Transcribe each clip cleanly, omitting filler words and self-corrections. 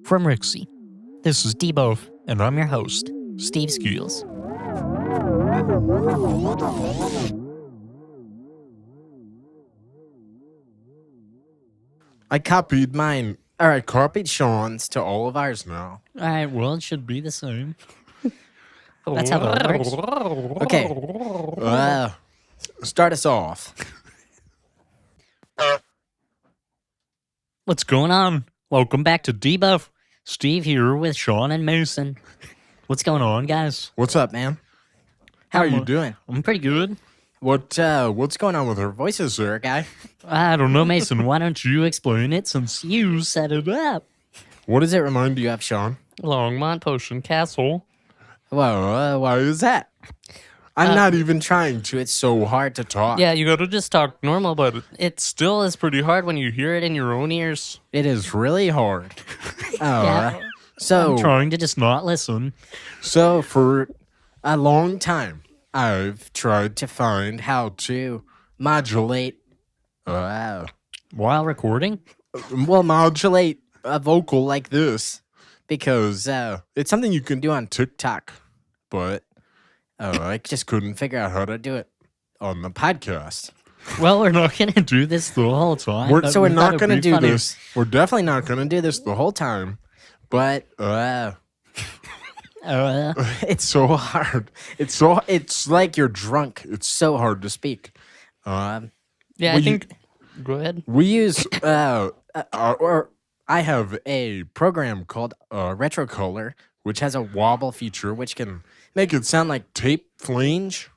from Rixie. This is Debuff, and I'm your host, Steve Skeels. I copied mine. Or I copied Sean's to all of ours now. Alright, well, it should be the same. That's how that works. Okay. Start us off. What's going on? Welcome back to Debuff. Steve here with Sean and Mason. What's going on, guys? What's up, man? How are you doing? I'm pretty good. What's going on with our voices there, guy? I don't know, Mason. Why don't you explain it since you set it up? What does it remind you of, Sean? Longmont Potion Castle. Well, why is that? I'm not even trying to. It's so hard to talk. Yeah, you gotta just talk normal, but it still is pretty hard when you hear it in your own ears. It is really hard. Yeah. I'm trying to just not listen. So for a long time, I've tried to find how to modulate. While recording? Modulate a vocal like this because it's something you can do on TikTok, but I just couldn't figure out how to do it on the podcast. Well, we're not going to do this the whole time. We're not going to do this. We're definitely not going to do this the whole time, but it's so hard. It's like you're drunk. It's so hard to speak. I think. Go ahead. We use I have a program called Retrocolor, which has a wobble feature, which can make it sound like tape flange.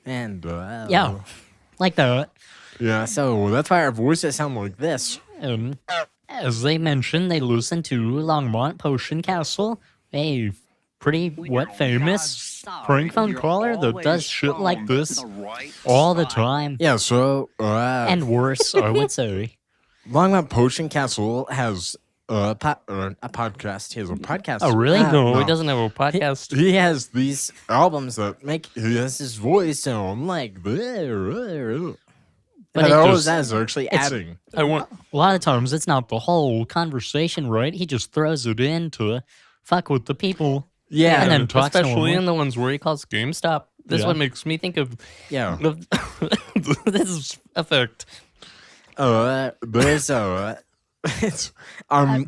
And yeah, like that. Yeah, so that's why our voices sound like this. As they mentioned, they listen to Longmont Potion Castle, a pretty famous prank phone caller that does shit like this all the time. Yeah, so and worse, I would say. Longmont Potion Castle has a podcast. He has a podcast. Oh, really? No, he doesn't have a podcast. He has these albums that make his voice sound like this. But those ads are actually adding. A lot of times, it's not the whole conversation, right? He just throws it in to fuck with the people. Yeah, and then talks especially in the ones where he calls GameStop. This one makes me think of this effect. I'm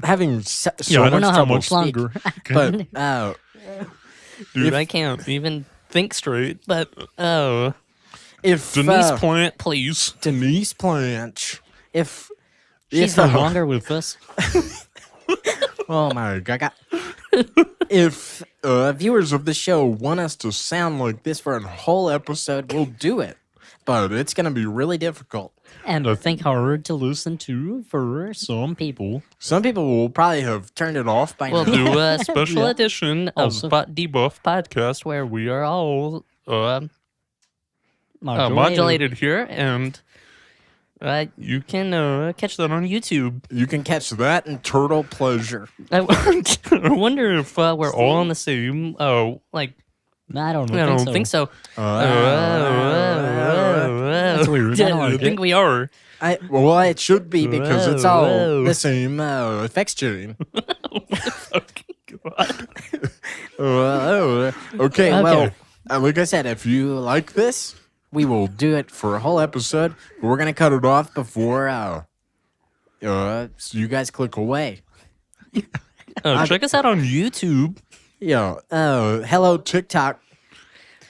having so I don't know how much much longer. But dude, I can't even think straight. But if Denise Plant, please, Denise Plant, if she's no longer with us. Oh my god! If viewers of the show want us to sound like this for a whole episode, we'll do it. But it's going to be really difficult. And I think hard to listen to for some people. Some people will probably have turned it off by now. We'll do a special edition of Debuff Podcast where we are all modulated here, and you can catch that on YouTube. You can catch that in Turtle Pleasure. I wonder if we're all on the same, I don't think so. That's weird. I think we are. Well, it should be because it's all the same effects chain. Okay, well, like I said, if you like this, we will do it for a whole episode. But we're gonna cut it off before so you guys click away. Check us out on YouTube. Yeah. Hello TikTok.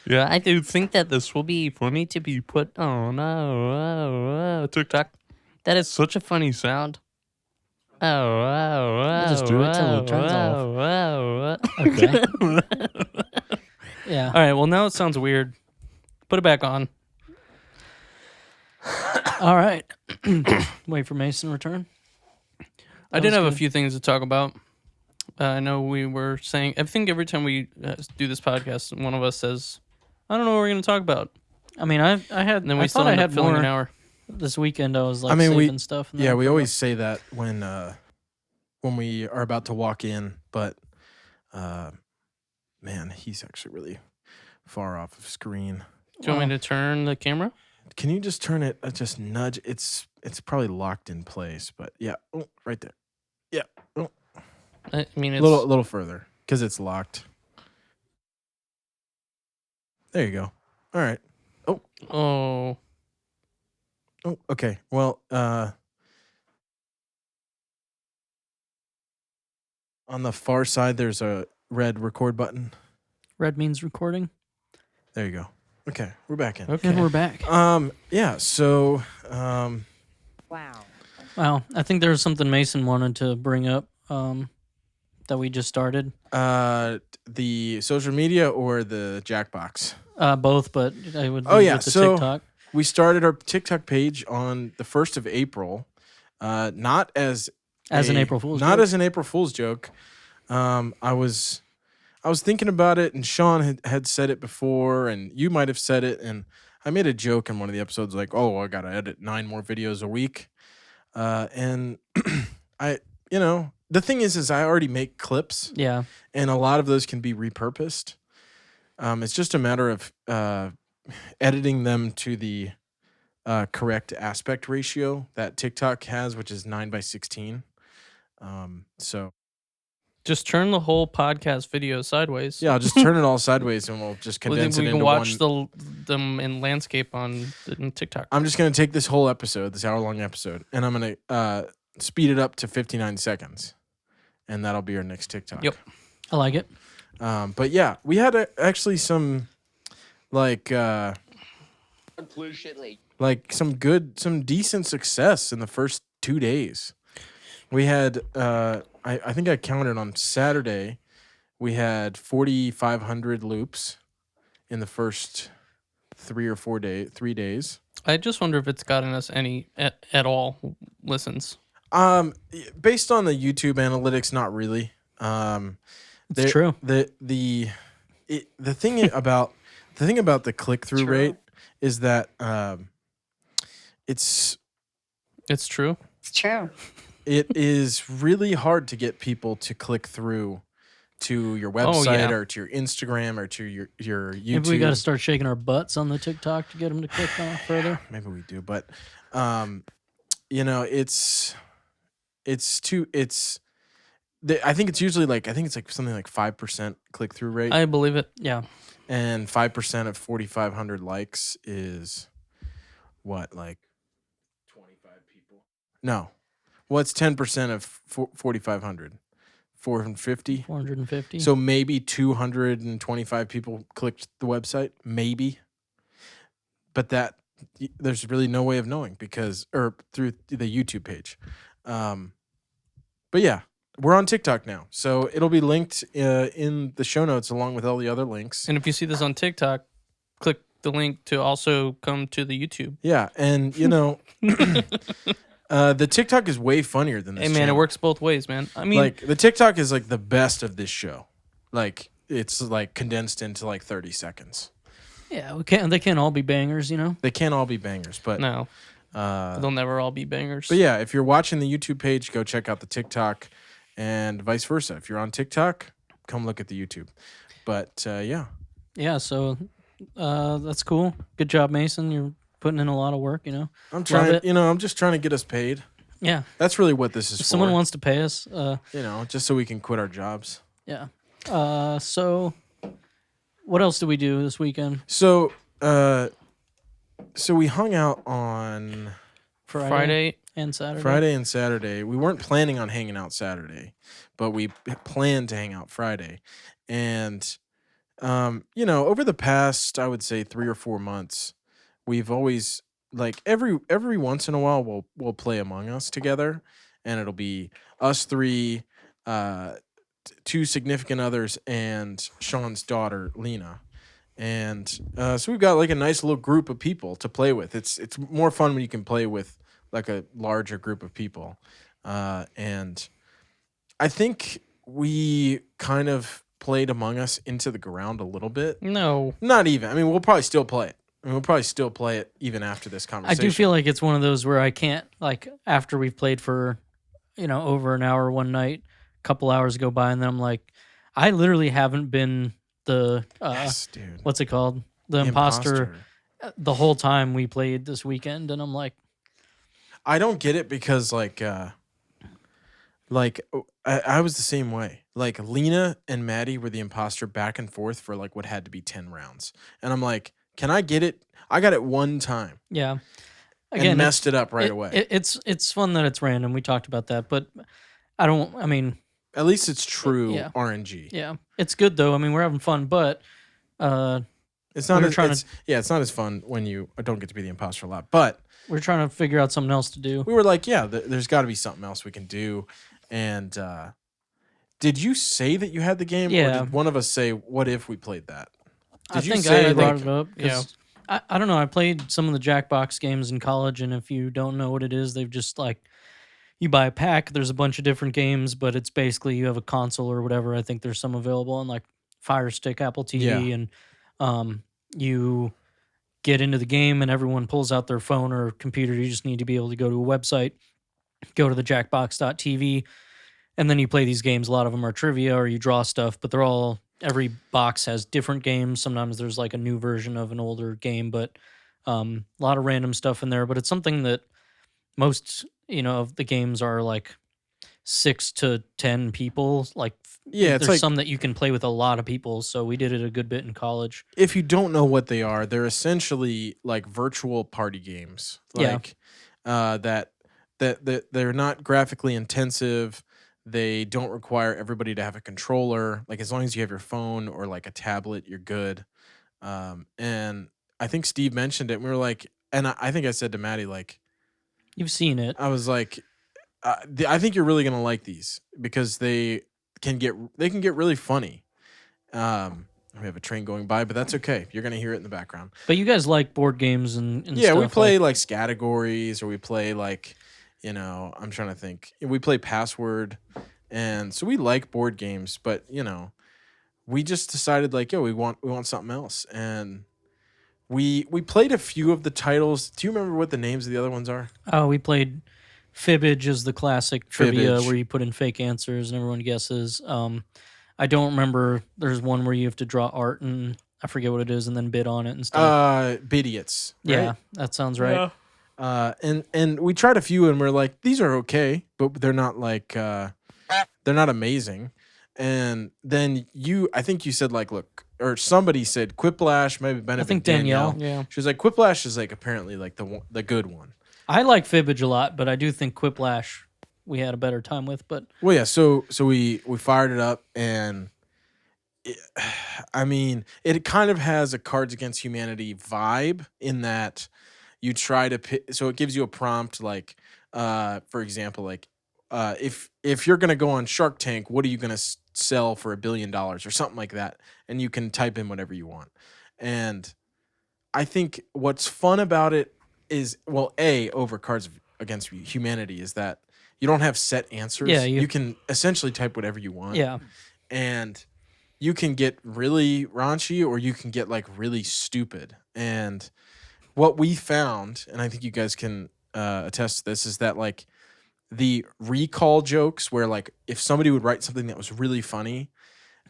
Yeah, I do think that this will be funny to be put on TikTok. That is such a funny sound. Just do it till it turns off. Okay. Yeah. All right, well, now it sounds weird. Put it back on. All right. Wait for Mason to return. I did have a few things to talk about. I know we were saying, I think every time we do this podcast, one of us says, I don't know what we're going to talk about. I mean, I had. And then we still end up filling an hour. This weekend, I was like saving stuff. Yeah, we always say that when we are about to walk in, but man, he's actually really far off of screen. Do you want me to turn the camera? Can you just turn it? Just nudge. It's probably locked in place, but yeah, right there. Yeah. I mean, A it's little further because it's locked. There you go. All right. oh, Oh, okay. Well, on the far side, there's a red record button. Red means recording. There you go. Okay, we're back in. okay. And we're back. Yeah. So, Wow. I think there was something Mason wanted to bring up that we just started. the social media or the Jackbox? Both, but I would Oh, lead yeah, with the so- TikTok. We started our TikTok page on the 1st of April. Not as As an April Fool's not joke. as an April Fool's joke. I was thinking about it, and Sean had said it before, and you might have said it, and I made a joke in one of the episodes like, "Oh, I gotta edit 9 more videos a week," and the thing is I already make clips, Yeah. and a lot of those can be repurposed. It's just a matter of editing them to the correct aspect ratio that TikTok has, which is 9:16. So Just turn the whole podcast video sideways. yeah, I'll just turn it all sideways, and we'll just Well, then condense we it can into watch one. them in landscape on TikTok. I'm just gonna take this whole episode, this hour-long episode, and I'm gonna speed it up to 59 seconds, and that'll be our next TikTok. Yep. I like it. But yeah, we had actually some like some decent success in the first 2 days. We had I think I counted on Saturday, we had 4,500 loops in the first 3 days. I just wonder if it's gotten us any at all listens. Based on the YouTube analytics, not really. It's true. The thing about the click through rate is that It's true. It's true. it is really hard to get people to click through to your website or to your Instagram or to your YouTube. Maybe we got to start shaking our butts on the TikTok to get them to click on further. Maybe we do, but I think it's usually like something like 5% click through rate, I believe it. Yeah. and 5% of 4,500 likes is what, like 25 people? No, what's 10% of 4,500? 450. 450. So maybe 225 people clicked the website, maybe. But there's really no way of knowing or through the YouTube page. But yeah, we're on TikTok now. So it'll be linked in the show notes along with all the other links. And if you see this on TikTok, click the link to also come to the YouTube. Yeah, and the TikTok is way funnier than this Hey man, channel. it works both ways, man. I mean, Like the TikTok is like the best of this show. Like it's like condensed into like 30 seconds. yeah, they can't all be bangers, you know? They can't all be bangers, but no, they'll never all be bangers. but yeah, if you're watching the YouTube page, go check out the TikTok, and vice versa. If you're on TikTok, come look at the YouTube. But yeah, Yeah, so that's cool. Good job, Mason. You're putting in a lot of work, you know? I'm trying. it. I'm just trying to get us paid. Yeah. That's really what this is If for. someone wants to pay us, just so we can quit our jobs. yeah. So what else did we do this weekend? So we hung out on Friday. and Saturday. Friday and Saturday. We weren't planning on hanging out Saturday, but we planned to hang out Friday. And, over the past, I would say 3 or 4 months, we've always, like, every once in a while, we'll play Among Us together, and it'll be us 3, 2 significant others, and Sean's daughter, Lena. And so we've got, like, a nice little group of people to play with. It's more fun when you can play with, like, a larger group of people. And I think we kind of played Among Us into the ground a little bit. No, Not even. I mean, we'll probably still play it. We'll probably still play it even after this I conversation. do feel like it's one of those where I can't, like, after we've played for, over an hour one night, a couple hours go by, and then I'm like, I literally haven't been the, yes, dude. what's it called? The imposter the whole time we played this weekend, and I'm like, I don't get it because, Like I was the same way. Like Lena and Maddie were the imposter back and forth for like what had to be 10 rounds. And I'm like, can I get it? I got it one time Yeah. and messed it up right away. It's fun that it's random. We talked about that, but I mean, At least it's true yeah. RNG. Yeah. It's good though. I mean, we're having fun, but it's not it's not as fun when you don't get to be the imposter a lot. But we're trying to figure out something else to do. We were like, yeah, there's got to be something else we can do. And did you say that you had the game? Yeah. Or did one of us say, what if we played that? I think I brought it up. Yeah. I don't know. I played some of the Jackbox games in college, and if you don't know what it is, they've just like, you buy a pack, there's a bunch of different games, but it's basically you have a console or whatever. I think there's some available on like Fire Stick, Apple TV, and you get into the game and everyone pulls out their phone or computer. You just need to be able to go to a website, go to the jackbox.tv, and then you play these games. A lot of them are trivia or you draw stuff, but every box has different games. Sometimes there's like a new version of an older game, but a lot of random stuff in there. But it's something that most, of the games are like 6 to 10 people. Like, there's like, some that you can play with a lot of people. So we did it a good bit in college. If you don't know what they are, they're essentially like virtual party games. Like that they're not graphically intensive. They don't require everybody to have a controller. Like as long as you have your phone or like a tablet, you're good. And I think Steve mentioned it. And we were like, and I think I said to Maddie, like, you've seen it. I was like, I think you're really gonna like these because they can get really funny. We have a train going by, but that's okay. You're gonna hear it in the background. But you guys like board games and yeah, stuff, we play like categories, or we play like, I'm trying to think. We play Password, and so we like board games. But we just decided like, we want something else, and we played a few of the titles. Do you remember what the names of the other ones are? Oh, we played Fibbage is the classic trivia Fibbage, where you put in fake answers and everyone guesses. I don't remember. There's one where you have to draw art and I forget what it is and then bid on it and stuff. Bidiots. Right? Yeah, that sounds right. Yeah. And we tried a few and we're like, these are okay, but they're not like they're not amazing. And then I think you said like, look, or somebody said Quiplash, maybe Benefit. I think Danielle. Yeah, she was like, Quiplash is like apparently like the good one. I like Fibbage a lot, but I do think Quiplash we had a better time with. But well, yeah. So we fired it up, and it kind of has a Cards Against Humanity vibe in that you try to pick. So it gives you a prompt, like, for example, like, if you're gonna go on Shark Tank, what are you gonna sell for $1 billion or something like that? And you can type in whatever you want. And I think what's fun about it is, well, over Cards Against Humanity is that you don't have set answers. Yeah, you can essentially type whatever you want. Yeah. And you can get really raunchy or you can get like really stupid. And what we found, and I think you guys can attest to this, is that like the recall jokes where like if somebody would write something that was really funny,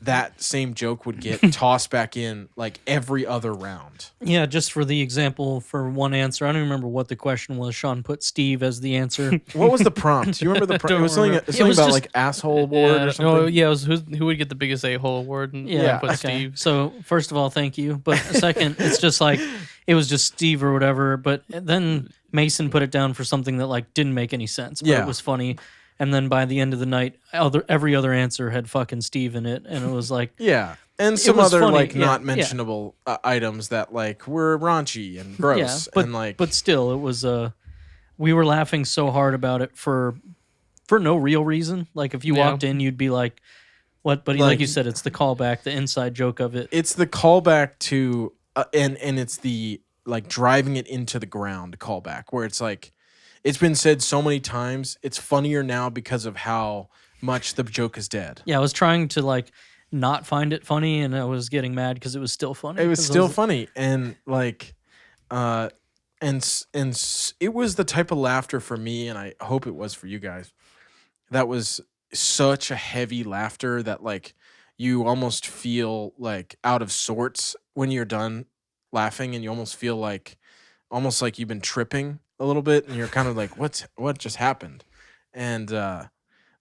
that same joke would get tossed back in like every other round. Yeah, just for the example, for one answer, I don't remember what the question was. Sean put Steve as the answer. What was the prompt? Do you remember the prompt? It was something about just, like asshole award or something. No, yeah, it was who would get the biggest a-hole award. And put Steve. So first of all, thank you. But second, it's just like it was just Steve or whatever. But then Mason put it down for something that like didn't make any sense, but it was funny. And then by the end of the night, every other answer had fucking Steve in it, and it was like and some other funny. Like not mentionable items that like were raunchy and gross, but still, it was we were laughing so hard about it for no real reason. Like if you walked in, you'd be like, "What?" But like you said, it's the callback, the inside joke of it. It's the callback to and it's the like driving it into the ground callback where it's like. It's been said so many times. It's funnier now because of how much the joke is dead. Yeah, I was trying to like not find it funny, and I was getting mad because it was still funny. It was still funny, and like, and it was the type of laughter for me, and I hope it was for you guys. That was such a heavy laughter that like you almost feel like out of sorts when you're done laughing, and you almost feel like you've been tripping a little bit, and you're kind of like, what just happened? And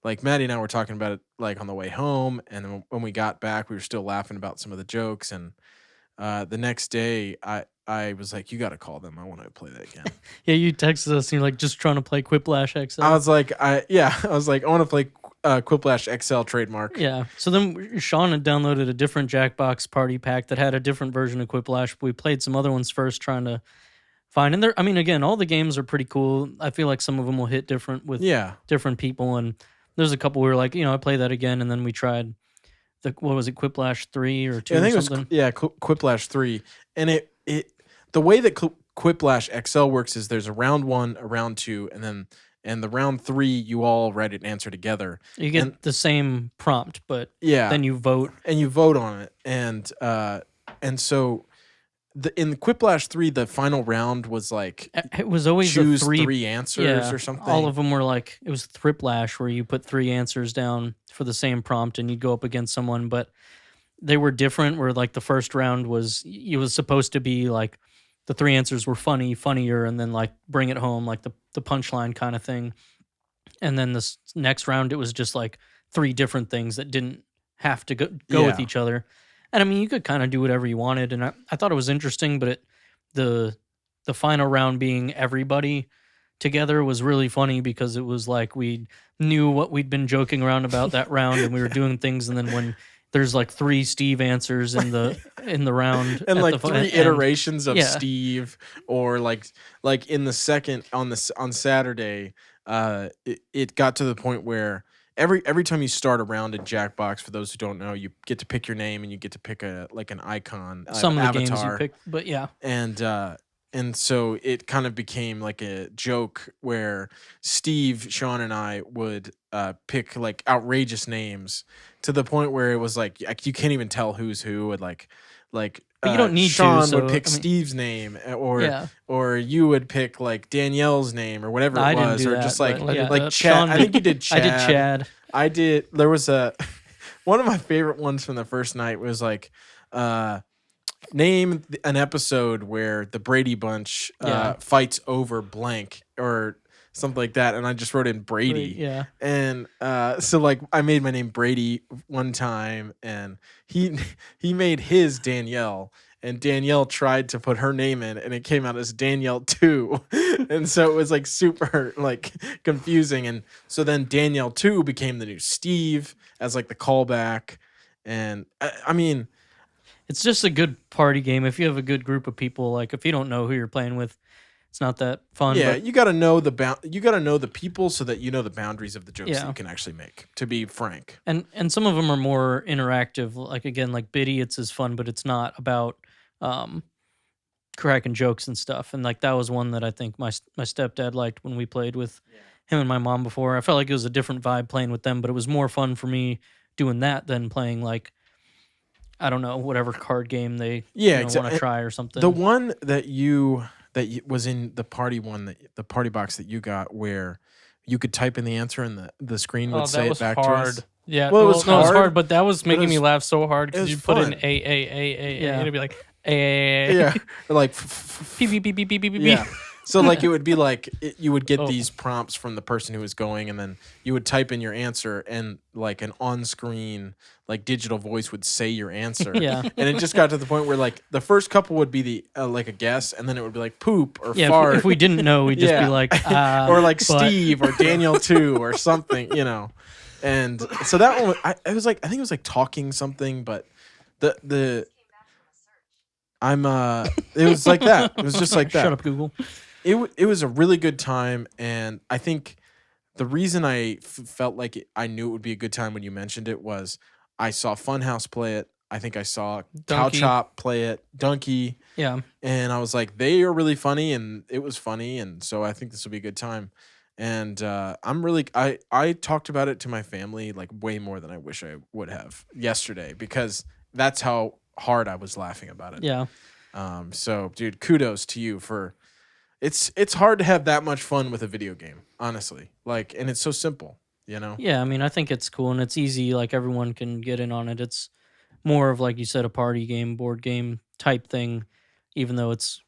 like Maddie and I were talking about it like on the way home, and then when we got back, we were still laughing about some of the jokes. And the next day, I was like, "You got to call them. I want to play that again." Yeah, you texted us and you're like, just trying to play Quiplash XL. I was like, I want to play Quiplash XL trademark. Yeah. So then Sean had downloaded a different Jackbox party pack that had a different version of Quiplash. We played some other ones first, trying to find. And I mean, again, all the games are pretty cool. I feel like some of them will hit different with different people. And there's a couple we were like, I play that again. And then we tried what was it, Quiplash 3 or 2 or something? Quiplash 3. And the way that Quiplash XL works is there's a round 1, a round 2, and the round 3 you all write an answer together. You get the same prompt, but then you vote. And you vote on it. And so in the Quiplash 3, the final round was like it was always choose 3 answers or something. All of them were like, it was Thriplash, where you put 3 answers down for the same prompt and you'd go up against someone, but they were different. Where like the first round was supposed to be like the 3 answers were funnier, and then like bring it home, like the punchline kind of thing. And then this next round, it was just like 3 different things that didn't have to go with each other. And I mean, you could kind of do whatever you wanted, and I thought it was interesting. But the final round being everybody together was really funny, because it was like we knew what we'd been joking around about that round, and we were doing things. And then when there's like 3 Steve answers in the round, and like 3 iterations of Steve, or like in the second on Saturday, it got to the point where every time you start a round in Jackbox, for those who don't know, you get to pick your name and you get to pick an icon, some of the avatar. games you pick, but yeah, and so it kind of became like a joke where Steve, Sean, and I would pick like outrageous names, to the point where it was like you can't even tell who's who, and like but you don't need Sean to, would pick Steve's name, or you would pick like Danielle's name or whatever it was, didn't do or that, just like Chad. Sean, I think you did Chad. I did Chad. I did. There was one of my favorite ones from the first night was like name an episode where the Brady Bunch fights over blank or something like that, and I just wrote in Brady. Yeah. And so like I made my name Brady one time, and he made his Danielle, and Danielle tried to put her name in, and it came out as Danielle 2. And so it was like super like confusing. And so then Danielle 2 became the new Steve as like the callback. And I mean, it's just a good party game if you have a good group of people. Like if you don't know who you're playing with, it's not that fun. Yeah, but you got to know the people, so that you know the boundaries of the jokes that you can actually make, to be frank. And some of them are more interactive. Like again, like Bidiots is fun, but it's not about cracking jokes and stuff. And like that was one that I think my stepdad liked when we played with him and my mom before. I felt like it was a different vibe playing with them, but it was more fun for me doing that than playing like, I don't know, whatever card game they want to try or something. The one that was in the party the party box that you got, where you could type in the answer and the screen would say it back hard. to us. Yeah, well, it was hard, but that was making me laugh so hard, because you put in A, yeah. and it'd be like A. Yeah, or like beep, beep, beep, beep, beep, beep, beep. Yeah. So like it would be like you would get these prompts from the person who was going, and then you would type in your answer, and like an on-screen like digital voice would say your answer. Yeah. And it just got to the point where like the first couple would be the like a guess, and then it would be like poop or fart. If we didn't know, we'd just be like or like Steve or Daniel 2 or something, And so that one, I think it was like talking something, but it was like that. It was just like that. Shut up, Google. It was a really good time, and I think the reason I felt like I knew it would be a good time when you mentioned it was I saw Funhouse play it. I think I saw Cow Chop play it, Donkey. Yeah. And I was like, they are really funny, and it was funny, and so I think this will be a good time. And I talked about it to my family like way more than I wish I would have yesterday, because that's how hard I was laughing about it. Yeah. So dude, kudos to you for it's hard to have that much fun with a video game, honestly. Like, and it's so simple, Yeah, I mean, I think it's cool and it's easy, like everyone can get in on it. It's more of, like you said, a party game, board game type thing, even though it's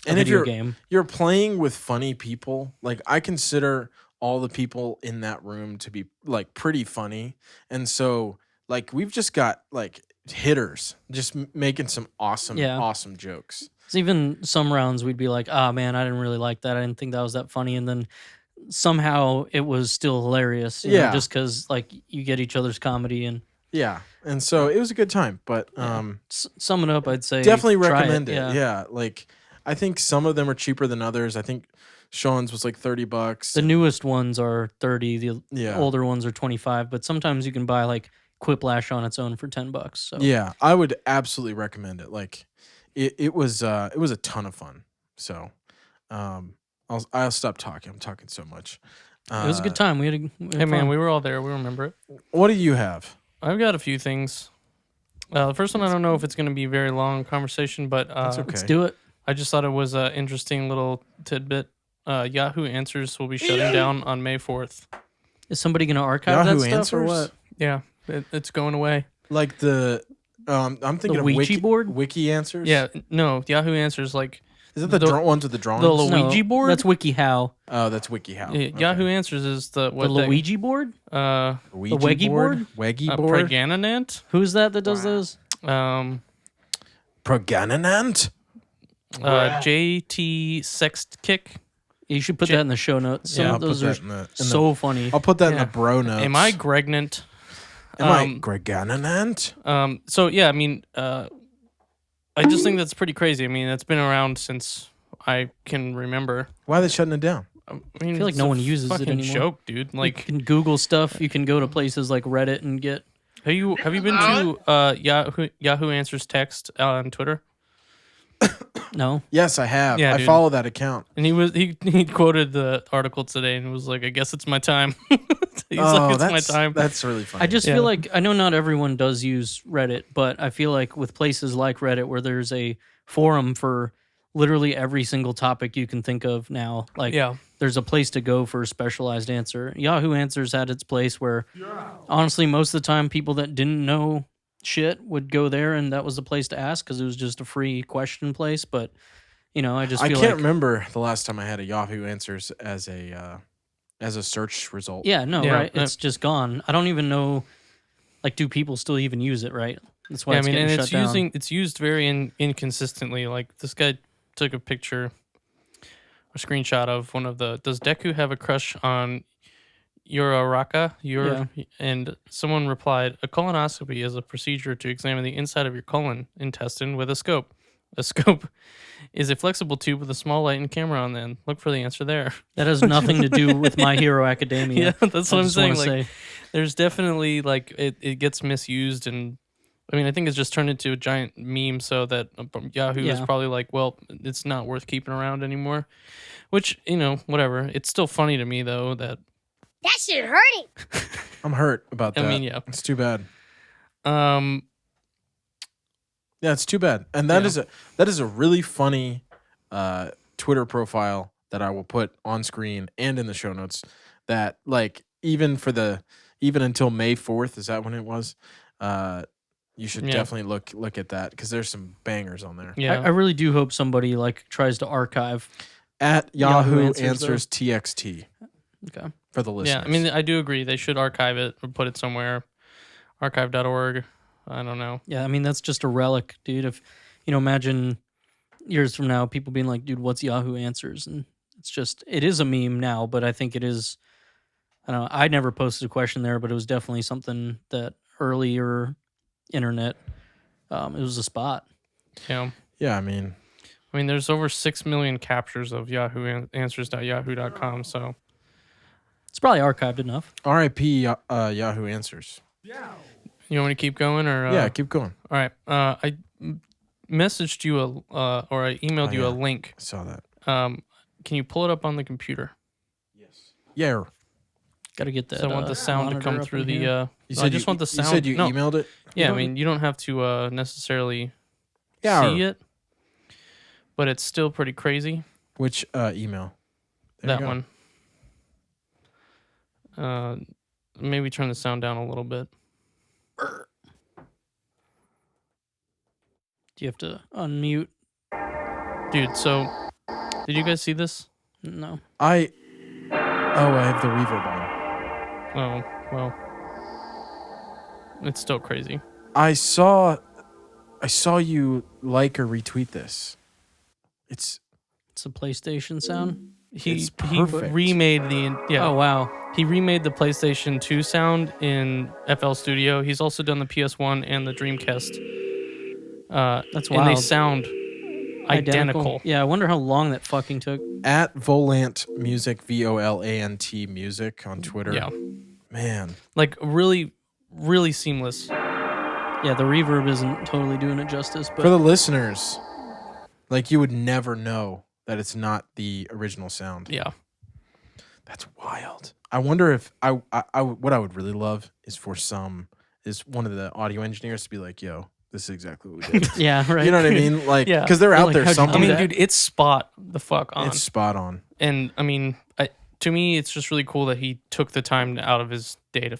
a video game. You're playing with funny people. Like, I consider all the people in that room to be like pretty funny. And so like we've just got like hitters just making some awesome jokes. So even some rounds we'd be like, "Ah, man, I didn't really like that. I didn't think that was that funny." And then somehow it was still hilarious. You know, just because like you get each other's comedy and and so it was a good time. But summing up, I'd say definitely try recommend it. Yeah, like I think some of them are cheaper than others. I think Sean's was like $30. The newest ones are 30. The older ones are 25. But sometimes you can buy like Quiplash on its own for $10. So yeah, I would absolutely recommend it. Like it was a ton of fun. So I'll stop talking. I'm talking so much. It was a good time. We had Hey man, we were all there. We remember it. What do you have? I've got a few things. The first one, I don't know if it's going to be a very long conversation, but That's okay. let's do it. I just thought it was an interesting little tidbit. Yahoo Answers will be shutting down on May 4th. Is somebody going to archive Yahoo that stuff or Answers? what? Yeah, it's going away. Like the I'm thinking The of Ouija board? Wiki Answers. Yeah, no, Yahoo Answers, like Is it the ones with the drawings? the Luigi board? That's WikiHow. Oh, that's WikiHow. Yahoo Answers is the The Luigi board? Ouija Weggy board? Weggy board. Pregananant. Who's that does those? Pregananant. JT Sext Kick. You should put that in the show notes. Some Yeah, of those I'll are put that in the- so funny. I'll put that in Yeah. the bro notes. Am I Gregnant? Am I Gregananant? So yeah, I mean, I just think that's pretty crazy. I mean, that's been around since I can remember. Why are they shutting it down? I mean, feel like it's no a one uses it fucking anymore. joke, dude. You Like, can Google stuff. You can go to places like Reddit and get. have you been to Yahoo Answers text on Twitter? No. Yes, I have. Yeah, I dude. follow that account. And he quoted the article today and was like, "I guess it's my time." He's like, "It's my time." That's really funny. I just Yeah. feel like I know not everyone does use Reddit, but I feel like with places like Reddit where there's a forum for literally every single topic you can think of now, like Yeah. there's a place to go for a specialized answer. Yahoo Answers had its place where honestly most of the time people that didn't know shit would go there and that was the place to ask because it was just a free question place. But you know, I just I feel can't like remember the last time I had a Yahoo Answers as a search result. yeah, no, Yeah, right? yeah. It's just gone. I don't even know. Like, do people still even use it? Right? That's why Yeah, I it's mean, getting and shut down. it's used very inconsistently. Like this guy took a picture, a screenshot of one of the. Does Deku have a crush on Uraraka? And someone replied, "A colonoscopy is a procedure to examine the inside of your colon intestine with a scope. A scope is a flexible tube with a small light and camera on the end. Look for the answer there." That has nothing to do with My Hero Academia. Yeah, that's what I I'm just saying. wanna Like, say. there's definitely like it gets misused, and I mean, I think it's just turned into a giant meme. So that Yahoo is Yeah. probably like, well, it's not worth keeping around anymore. Which, you know, whatever. It's still funny to me though that That shit hurting. I'm hurt about that. I mean, yeah. It's too bad. um Yeah, it's too bad. And that is a really funny Twitter profile that I will put on screen and in the show notes. That like even until May 4th, is that when it was? You should Yeah. definitely look at that because there's some bangers on there. yeah. I really do hope somebody like tries to archive. At Yahoo Yahoo Answers, Answers TXT Okay. for the listeners. Yeah, I mean, I do agree. They should archive it or put it somewhere. Archive.org. I don't know. Yeah, I mean that's just a relic, dude. If you know, imagine years from now, people being like, "Dude, what's Yahoo Answers?" And it is a meme now, but I think it is. I don't know. I never posted a question there, but it was definitely something that earlier internet. It was a spot. Yeah. Yeah, I mean, There's over 6 million captures of Yahoo Answers.yahoo.com. So It's probably archived enough. R.I.P. Yahoo Answers. you want me to keep going or? Yeah, keep going. All right. I messaged you or I emailed you a yeah. link. I saw that. Can you pull it up on the computer? Yeah. Got to get that. So I want the sound to monitor come up through in the. here. I just want the sound. You said you no. emailed it? Yeah, I mean, you don't have to necessarily Yeah. see it, but it's still pretty crazy. Which email? There you That go. one. Maybe turn the sound down a little bit. Do you have to unmute? Dude, so did you guys see this? No. Oh, I have the reverb on. Oh, well. It's still crazy. I saw you like or retweet this. It's a PlayStation sound. It's He perfect. remade the Oh wow. He remade the PlayStation 2 sound in FL Studio. He's also done the PS1 and the Dreamcast. That's and they wild. sound identical. Yeah, I wonder how long that fucking took. at VOLANT Music, VOLANT Music on Twitter. Yeah. Man. Like really, really seamless. Yeah, the reverb isn't totally doing it justice, but For the listeners, like you would never know that it's not the original sound. Yeah. That's wild. I wonder if I what I would really love is one of the audio engineers to be like, yo, this is exactly what we did. yeah, right. You know what I mean? Like, Yeah. because they're out Like, there how'd you do I somewhere. mean, that? dude, it's spot the fuck on. It's spot on. And I mean, to me, it's just really cool that he took the time out of his day to,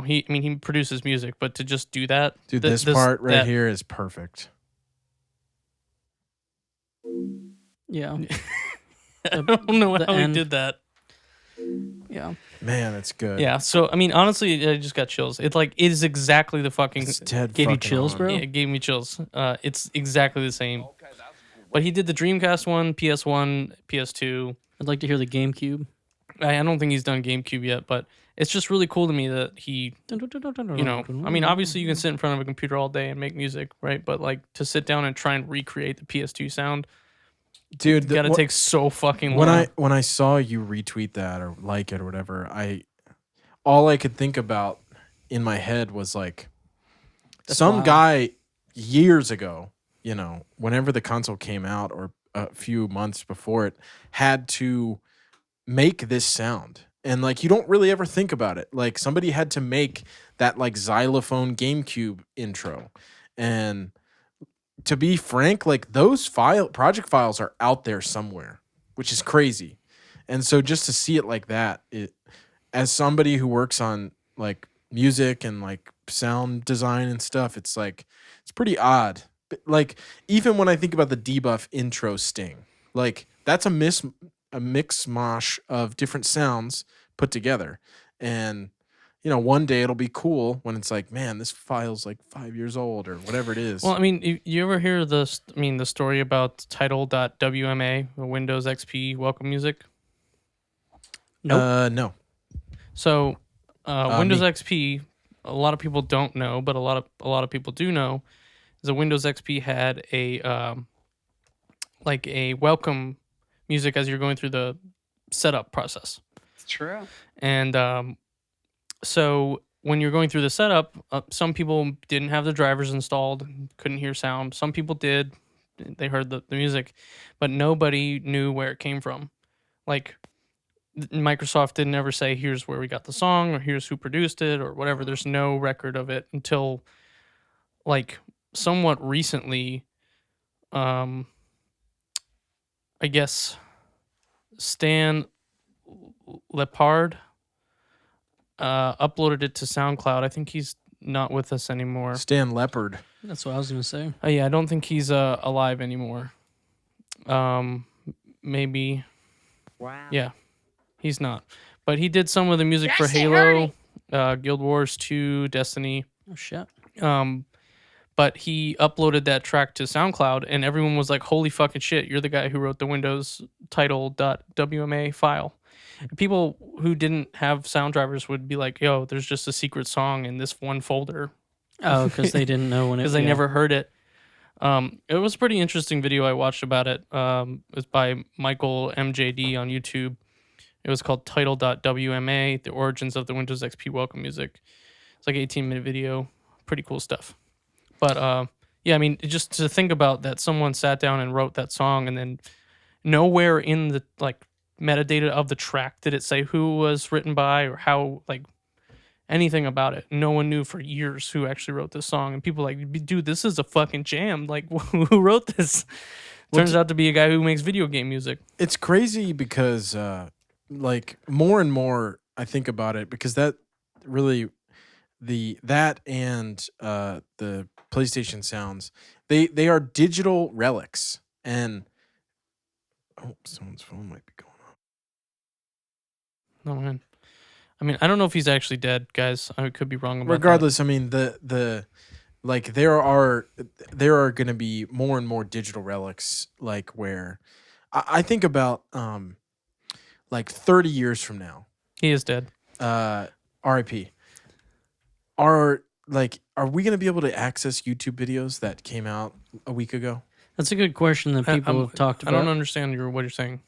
he produces music, but to just do that. Dude, this part right here is perfect. Yeah. I don't know the how he end. did that. Yeah. Man, it's good. Yeah. So, I mean, honestly, I just got chills. It is exactly the fucking. It's dead Gave you fucking chills, on. bro? Yeah, it gave me chills. It's exactly the same. But he did the Dreamcast one, PS1, PS2. I'd like to hear the GameCube. I don't think he's done GameCube yet, but it's just really cool to me that he, I mean, obviously you can sit in front of a computer all day and make music, right? But like to sit down and try and recreate the PS2 sound, Dude, gotta take so fucking long. when I saw you retweet that or like it or whatever, all I could think about in my head was like some wild. guy years ago, whenever the console came out or a few months before it, had to make this sound. And like you don't really ever think about it. Like somebody had to make that like xylophone GameCube intro. And to be frank, like those project files are out there somewhere, which is crazy. And so just to see it like that, as somebody who works on like music and like sound design and stuff, it's like it's pretty odd. But like even when I think about the debuff intro sting, like that's a mix mosh of different sounds put together. And one day it'll be cool when it's like, man, this file's like 5 years old or whatever it is. Well, I mean, you ever hear the story about Title.wma, Windows XP welcome music? No. So, Windows me. XP, a lot of people don't know, but a lot of people do know, is that Windows XP had a welcome music as you're going through the setup process. It's true. And so when you're going through the setup, some people didn't have the drivers installed, couldn't hear sound. Some people did. They heard the music, but nobody knew where it came from. Like, Microsoft didn't ever say, here's where we got the song, or here's who produced it, or whatever. There's no record of it until, like, somewhat recently, I guess, Stan LePard uploaded it to SoundCloud. I think he's not with us anymore. Stan LePard. That's what I was gonna say. Oh yeah, I don't think he's alive anymore. Maybe. Wow. Yeah, he's not. But he did some of the music That for shit Halo, Guild Wars 2, Destiny. Oh shit. But he uploaded that track to SoundCloud, and everyone was like, holy fucking shit, you're the guy who wrote the Windows Title.wma file. And people who didn't have sound drivers would be like, yo, there's just a secret song in this one folder. Oh, because they didn't know when it. Because they never heard it. It was a pretty interesting video I watched about it. It was by Michael MJD on YouTube. It was called Title.wma, The Origins of the Windows XP Welcome Music. It's like an 18-minute video. Pretty cool stuff. But yeah, I mean, just to think about that someone sat down and wrote that song, and then nowhere in the like metadata of the track did it say who was written by or how, like, anything about it. No one knew for years who actually wrote this song, and people like, dude, this is a fucking jam. Like, who wrote this? Turns out to be a guy who makes video game music. It's crazy because like more and more I think about it, because that really that and the PlayStation sounds, they are digital relics. And someone's phone might be going No man. I mean, I don't know if he's actually dead, guys. I could be wrong about Regardless, I mean the like there are going to be more and more digital relics, like where I think about like 30 years from now. that. He is dead. RIP. Are we going to be able to access YouTube videos that came out a week ago? That's a good question that people have talked about. I don't understand what you're saying.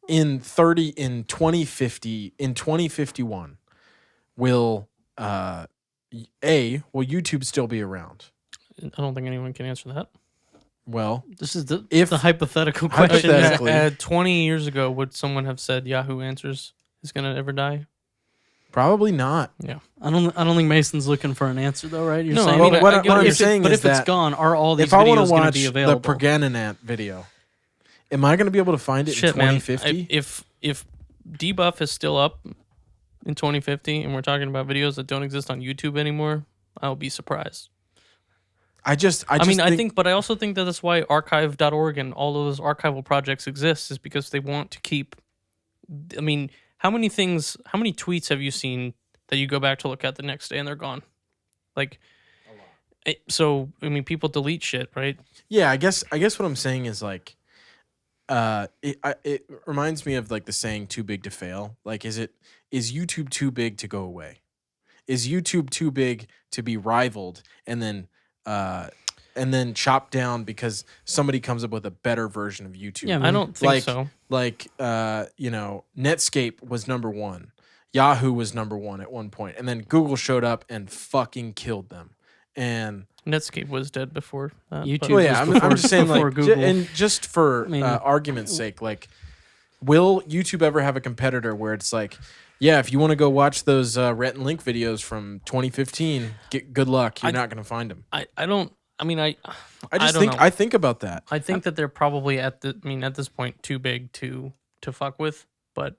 In 2050, in 2051, will YouTube still be around? I don't think anyone can answer that. Well, This is the if hypothetical question. hypothetically, 20 years ago, would someone have said Yahoo Answers is going to ever die? probably not. Yeah. I don't think Mason's looking for an answer though, right? You're No, saying I mean, what I I'm if saying but is if it's that gone, are all these if I want videos to going to watch be the available? Pergananant video, am I going to be able to find it Shit, in man. 2050? If Debuff is still up in 2050 and we're talking about videos that don't exist on YouTube anymore, I'll be surprised. I think, but I also think that that's why archive.org and all of those archival projects exist, is because they want to keep. I mean, how many tweets have you seen that you go back to look at the next day and they're gone? Like, so I mean, people delete shit, right? Yeah, I guess what I'm saying is like, it reminds me of like the saying "too big to fail." Like, is YouTube too big to go away? Is YouTube too big to be rivaled and then chopped down because somebody comes up with a better version of YouTube? Yeah, I don't think so. Like, Netscape was number one, Yahoo was number one at one point, and then Google showed up and fucking killed them. And Netscape was dead before that. YouTube well, yeah, was I'm just saying, before like, Google. and just for I mean- argument's sake, like, will YouTube ever have a competitor where it's like, yeah, if you want to go watch those Rhett and Link videos from 2015, good luck. You're not going to find them. I don't know. I think about that. I think that they're probably at this point too big to fuck with. But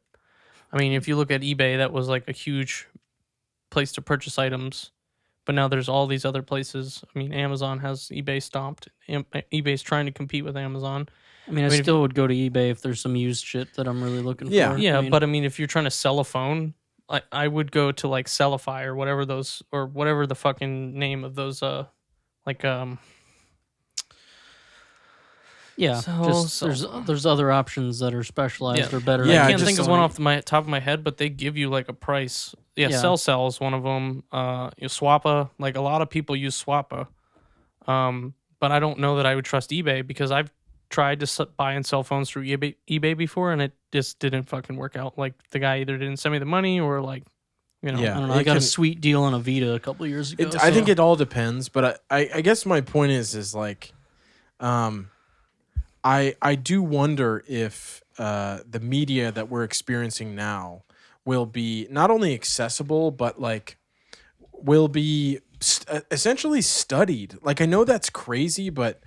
I mean, if you look at eBay, that was like a huge place to purchase items. But now there's all these other places. I mean, Amazon has eBay stomped. eBay's trying to compete with Amazon. I mean, I still would go to eBay if there's some used shit that I'm really looking Yeah. for. Yeah, I mean, but I mean, if you're trying to sell a phone, I would go to like Sellify or whatever the fucking name of those yeah, So- there's other options that are specialized or better. Yeah, I can't just think of so one many- off my top of my head, but they give you like a price. Yeah, Yeah. Cell is one of them. Swappa, like a lot of people use Swappa, but I don't know that I would trust eBay because I've tried to buy and sell phones through eBay before, and it just didn't fucking work out. Like the guy either didn't send me the money or like, I Yeah. don't know. I got a sweet deal on a Vita a couple of years ago. I think it all depends, but I guess my point is like, I do wonder if the media that we're experiencing now will be not only accessible, but like will be essentially studied. Like, I know that's crazy, but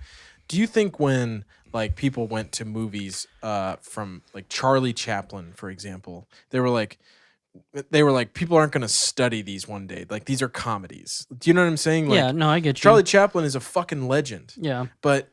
do you think when like people went to movies from like Charlie Chaplin, for example, they were like people aren't going to study these one day. Like, these are comedies. Do you know what I'm saying? Like, yeah, no, I get you. Charlie Chaplin is a fucking legend. Yeah, But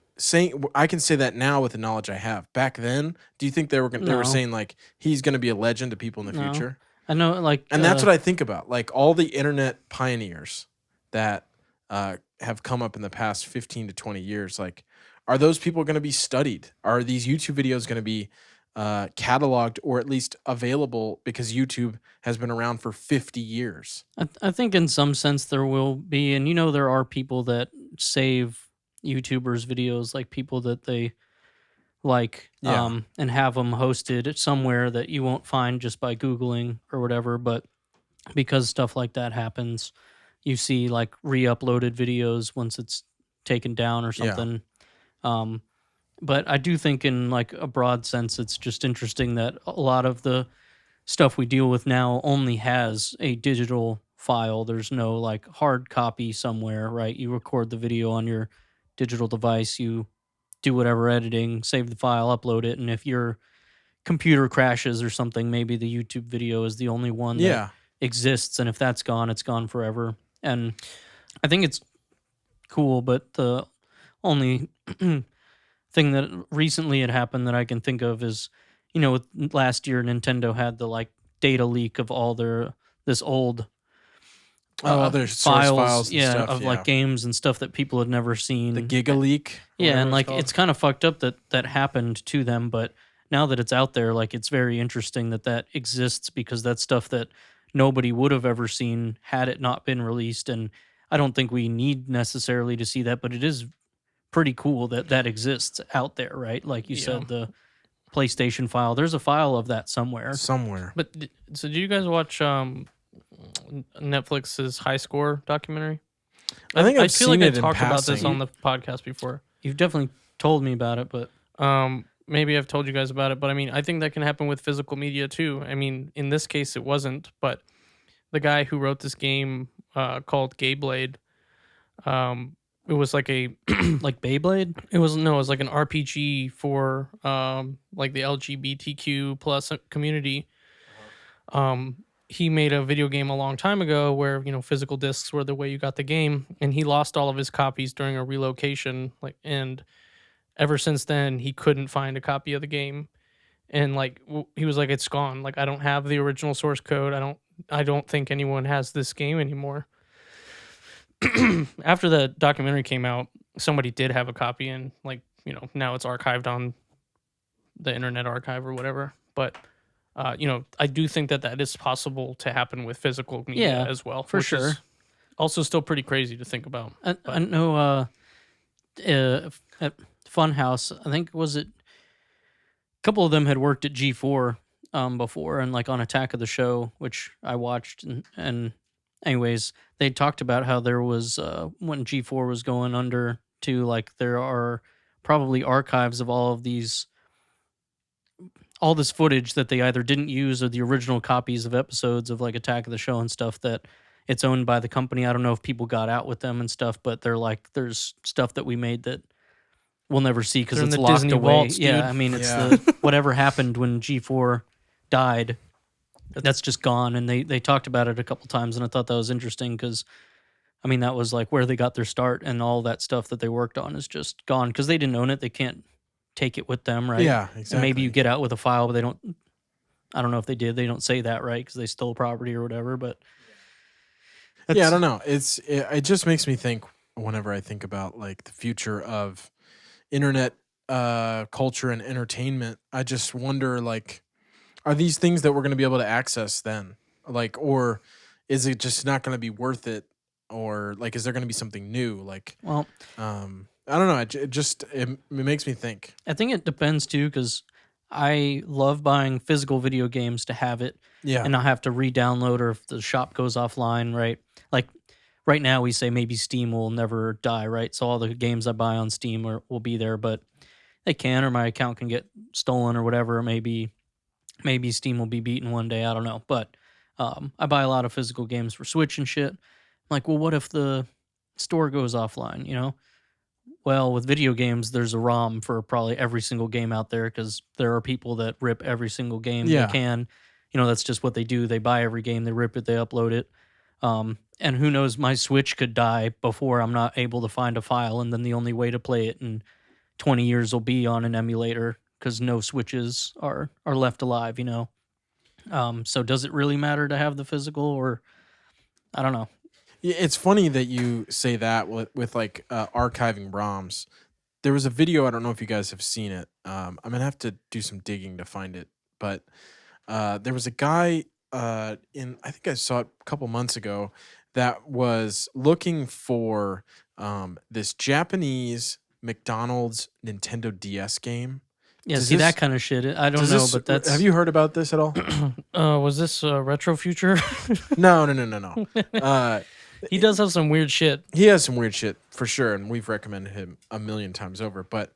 I can say that now with the knowledge I have. Back then, do you think they were No. saying like he's going to be a legend to people in the No. future? I know. Like, And that's what I think about. Like, all the internet pioneers that have come up in the past 15 to 20 years, like, are those people going to be studied? Are these YouTube videos going to be cataloged or at least available because YouTube has been around for 50 years? I think in some sense there will be, and there are people that save YouTubers' videos, like people that they like, Yeah. and have them hosted somewhere that you won't find just by Googling or whatever. But because stuff like that happens, you see like re-uploaded videos once it's taken down or Yeah. something. But I do think in like a broad sense, it's just interesting that a lot of the stuff we deal with now only has a digital file. There's no like hard copy somewhere, right? You record the video on your digital device, you do whatever editing, save the file, upload it, and if your computer crashes or something, maybe the YouTube video is the only one that exists, and if that's gone, it's gone forever. And I think it's cool, but the only thing that recently had happened that I can think of is, with last year Nintendo had the like data leak of all this old their source files and stuff, of like games and stuff that people had never seen. The Giga Leak. Yeah, and like it's kind of fucked up that happened to them, but now that it's out there, like it's very interesting that exists because that's stuff that nobody would have ever seen had it not been released. And I don't think we need necessarily to see that, but it is pretty cool that exists out there, right? Like you said, the PlayStation file. There's a file of that somewhere. But so, do you guys watch Netflix's High Score documentary? I think I've feel seen like it I in talked about passing. this on the podcast before. You've definitely told me about it, but Maybe I've told you guys about it, but I mean, I think that can happen with physical media too. I mean, in this case, it wasn't, but the guy who wrote this game called Gay Blade, it was like a like Beyblade. It was like an RPG for like the LGBTQ plus community. He made a video game a long time ago where physical discs were the way you got the game, and he lost all of his copies during a relocation. And ever since then, he couldn't find a copy of the game, and he was like, "It's gone. Like I don't have the original source code. I don't think anyone has this game anymore." After the documentary came out, somebody did have a copy, and now it's archived on the Internet Archive or whatever. But I do think that is possible to happen with physical media as well, for which sure. is also still pretty crazy to think about. I know at Funhouse, I think a couple of them had worked at G4 before, and like on Attack of the Show, which I watched, and anyways, they talked about how there was when G4 was going under to like there are probably archives of all this footage that they either didn't use or the original copies of episodes of like Attack of the Show and stuff that it's owned by the company. I don't know if people got out with them and stuff, but they're like, there's stuff that we made that we'll never see because it's locked Disney away. vaults, Yeah, dude. I mean, it's the whatever happened when G4 died, that's just gone. And they talked about it a couple times, and I thought that was interesting because, I mean, that was like where they got their start, and all that stuff that they worked on is just gone because they didn't own it. They can't take it with them, right? Yeah, exactly. And maybe you get out with a file, but they don't. I don't know if they did. They don't say that, right? Because they stole property or whatever. But I don't know. It just makes me think whenever I think about like the future of internet culture and entertainment. I just wonder, like, are these things that we're going to be able to access then? Like, or is it just not going to be worth it? Or like, is there going to be something new? Like, well, I don't know. It makes me think. I think it depends too, because I love buying physical video games to have it, and not have to re-download, or if the shop goes offline, right? Like right now, we say maybe Steam will never die, right? So all the games I buy on Steam will be there, but they can, or my account can get stolen or whatever. Maybe Steam will be beaten one day. I don't know, but I buy a lot of physical games for Switch and shit. I'm like, well, what if the store goes offline? You know. Well, with video games, there's a ROM for probably every single game out there because there are people that rip every single game they can. You know, that's just what they do. They buy every game, they rip it, they upload it. And who knows, my Switch could die before I'm not able to find a file, and then the only way to play it in 20 years will be on an emulator because no Switches are left alive, you know? So does it really matter to have the physical, or I don't know. Yeah, it's funny that you say that with like archiving ROMs. There was a video, I don't know if you guys have seen it. I'm going to have to do some digging to find it. But there was a guy I think I saw it a couple months ago, that was looking for this Japanese McDonald's Nintendo DS game. Yeah, see that kind of shit. I don't know, but that's... Have you heard about this at all? Was this Retro Future? No. He does have some weird shit. He has some weird shit for sure, and we've recommended him a million times over. But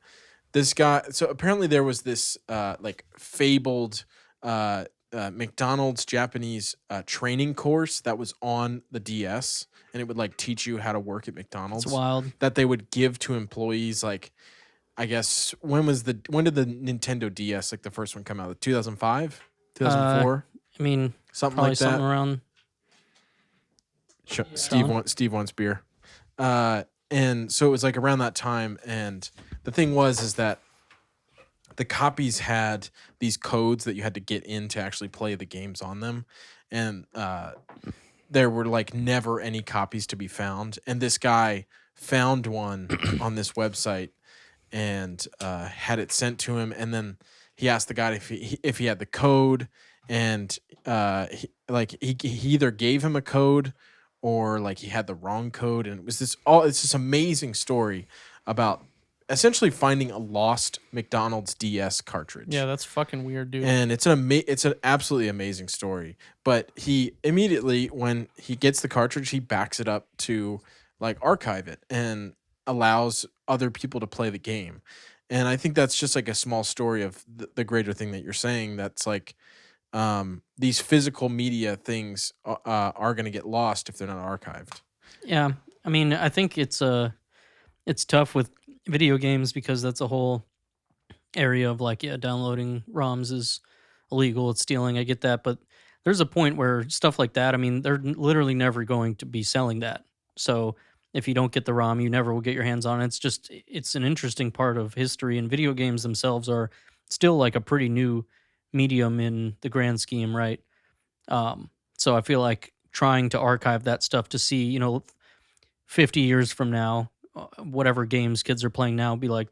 this guy, so apparently there was this like fabled McDonald's Japanese training course that was on the DS, and it would like teach you how to work at McDonald's. It's wild. That they would give to employees. Like, I guess when did the Nintendo DS, like the first one, come out? 2005, 2004. I mean, something probably like that. something around. Steve wants beer. And so it was like around that time, and the thing was that the copies had these codes that you had to get in to actually play the games on them, and there were like never any copies to be found. And this guy found one on this website and had it sent to him, and then he asked the guy if he had the code, and he either gave him a code or like he had the wrong code, and it's this amazing story about essentially finding a lost McDonald's DS cartridge. Yeah, that's fucking weird, dude. And it's an absolutely amazing story. But he immediately, when he gets the cartridge, he backs it up to like archive it and allows other people to play the game. And I think that's just like a small story of the greater thing that you're saying. That's like these physical media things are going to get lost if they're not archived. Yeah, I mean, I think it's tough with video games because that's a whole area of like, yeah, downloading ROMs is illegal, it's stealing. I get that, but there's a point where stuff like that, I mean, they're literally never going to be selling that. So if you don't get the ROM, you never will get your hands on it. It's an interesting part of history, and video games themselves are still like a pretty new medium in the grand scheme, right? So I feel like trying to archive that stuff to see, 50 years from now, whatever games kids are playing now, be like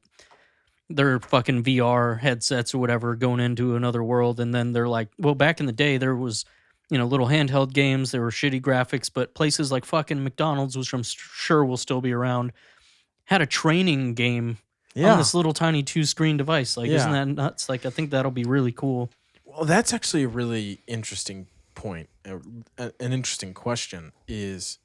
their fucking VR headsets or whatever going into another world, and then they're like, well, back in the day there was little handheld games, there were shitty graphics, but places like fucking McDonald's, which I'm sure will still be around, had a training game on this little tiny 2-screen device. Like, isn't that nuts? Like, I think that'll be really cool. Well, that's actually a really interesting point. An interesting question is,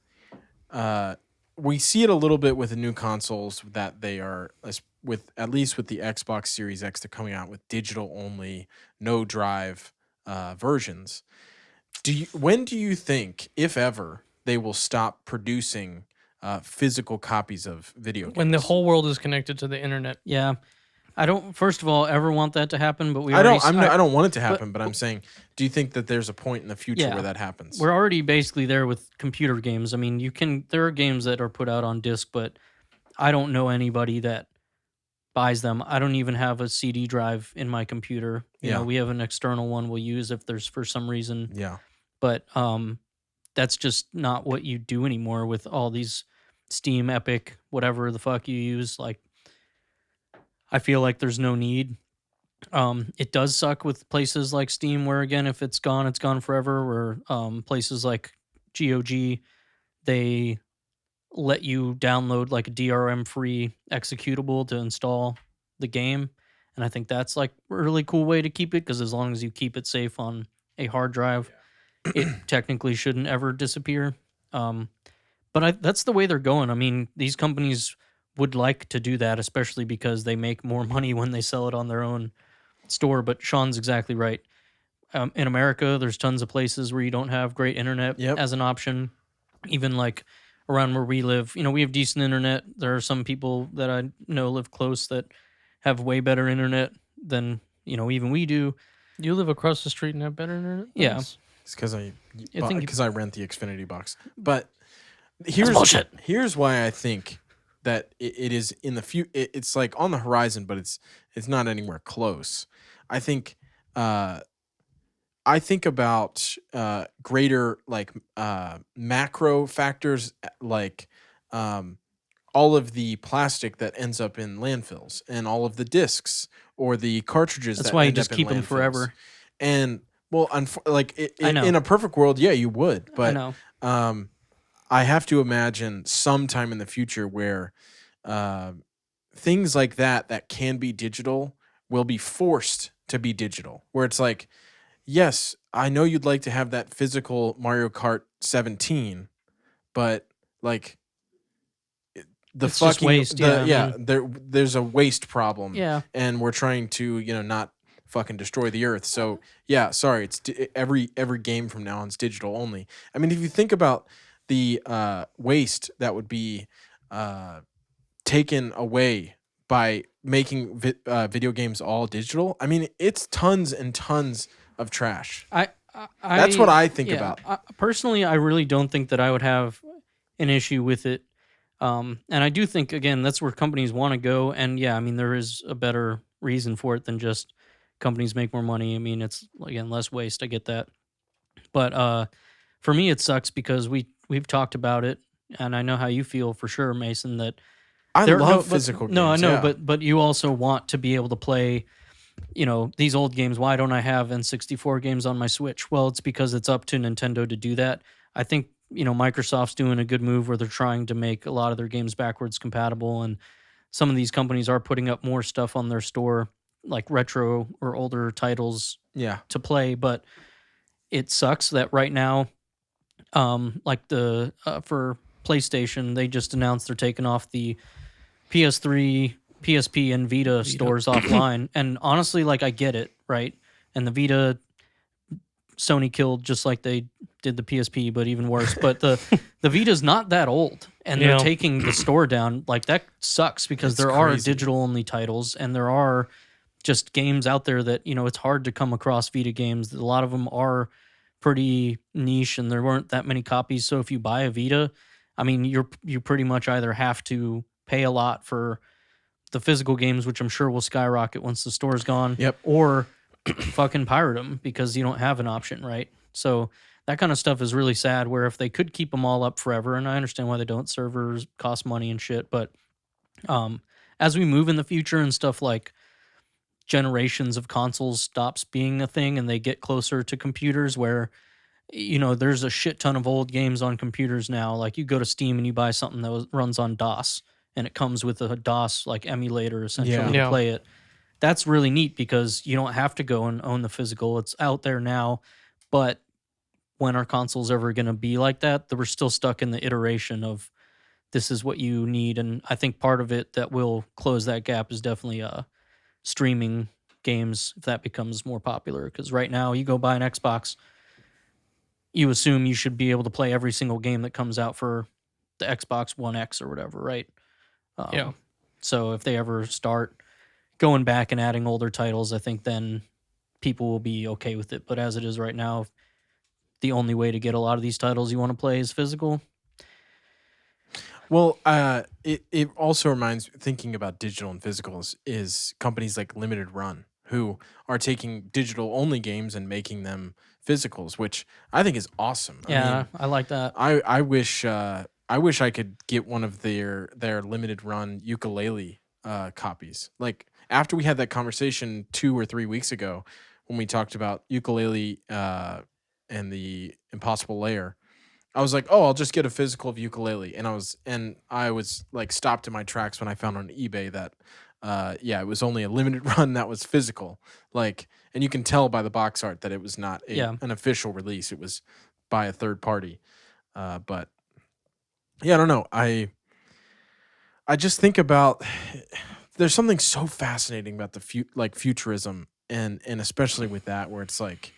we see it a little bit with the new consoles that they are, at least with the Xbox Series X, they're coming out with digital only, no drive versions. When do you think, if ever, they will stop producing physical copies of video games? When the whole world is connected to the internet. Yeah. I don't, first of all, ever want that to happen, but I don't want it to happen, but I'm saying, do you think that there's a point in the future where that happens? We're already basically there with computer games. I mean, there are games that are put out on disc, but I don't know anybody that buys them. I don't even have a CD drive in my computer. You know, we have an external one we'll use if there's for some reason. Yeah. But that's just not what you do anymore with all these Steam, Epic, whatever the fuck you use. Like, I feel like there's no need. It does suck with places like Steam, where again, if it's gone forever. Where places like GOG, they let you download like a DRM-free executable to install the game, and I think that's like a really cool way to keep it, because as long as you keep it safe on a hard drive, it technically shouldn't ever disappear. But that's the way they're going. I mean, these companies would like to do that, especially because they make more money when they sell it on their own store. But Sean's exactly right. In America, there's tons of places where you don't have great internet as an option. Even like around where we live, we have decent internet. There are some people that I know live close that have way better internet than, even we do. You live across the street and have better internet? Yeah. Nice. It's because I rent the Xfinity box. But here's why I think that it is in the future. It's like on the horizon, but it's not anywhere close. I think about greater like macro factors, like all of the plastic that ends up in landfills, and all of the discs or the cartridges. That's that why you end just up in keep them landfills. forever. And well, in a perfect world, yeah, you would. But I know. I have to imagine sometime in the future where things like that can be digital will be forced to be digital. Where it's like, yes, I know you'd like to have that physical Mario Kart 17, but like it's just waste. There's a waste problem. Yeah, and we're trying to not fucking destroy the earth. So yeah, sorry, it's every game from now on is digital only. I mean, if you think about the waste that would be taken away by making video games all digital, I mean, it's tons and tons of trash. That's what I think about. Personally, I really don't think that I would have an issue with it. And I do think, again, that's where companies want to go. And yeah, I mean, there is a better reason for it than just companies make more money. I mean, it's again less waste. I get that, but for me, it sucks because we've talked about it, and I know how you feel for sure, Mason. That I there- love but- physical games. No, I know, yeah. but you also want to be able to play, these old games. Why don't I have N64 games on my Switch? Well, it's because it's up to Nintendo to do that. I think, Microsoft's doing a good move where they're trying to make a lot of their games backwards compatible, and some of these companies are putting up more stuff on their store, like retro or older titles yeah. to play. But it sucks that right now, like for PlayStation, they just announced they're taking off the PS3, PSP, and Vita stores offline. And honestly, like, I get it, right? And the Vita, Sony killed just like they did the PSP, but even worse. But the Vita's not that old, and they're taking the store down. Like, that sucks because It's there are crazy. digital-only titles, and there are just games out there that, it's hard to come across Vita games. A lot of them are pretty niche, and there weren't that many copies. So if you buy a Vita, I mean, you pretty much either have to pay a lot for the physical games, which I'm sure will skyrocket once the store's gone. Yep. Or fucking pirate them because you don't have an option, right? So that kind of stuff is really sad, where if they could keep them all up forever, and I understand why they don't, servers cost money and shit, but as we move in the future and stuff like generations of consoles stops being a thing and they get closer to computers where, there's a shit ton of old games on computers now. Like, you go to Steam and you buy something that runs on DOS, and it comes with a DOS like emulator essentially Yeah. to play it. That's really neat because you don't have to go and own the physical. It's out there now. But when are consoles ever going to be like that? That we're still stuck in the iteration of this is what you need. And I think part of it that will close that gap is definitely streaming games, if that becomes more popular. Because right now, you go buy an Xbox, you assume you should be able to play every single game that comes out for the Xbox One X or whatever, right? Yeah. So if they ever start going back and adding older titles, I think then people will be okay with it. But as it is right now, the only way to get a lot of these titles you want to play is physical. Well, it also reminds, thinking about digital and physicals, is companies like Limited Run, who are taking digital only games and making them physicals, which I think is awesome. Yeah, I like that. I wish I could get one of their Limited Run ukulele copies. Like, after we had that conversation 2 or 3 weeks ago when we talked about ukulele and the Impossible Layer, I was like, oh, I'll just get a physical of ukulele, and I was like stopped in my tracks when I found on eBay that it was only a Limited Run that was physical. Like, and you can tell by the box art that it was not an official release. It was by a third party. But yeah, I don't know. I just think about, there's something so fascinating about the futurism, and especially with that, where it's like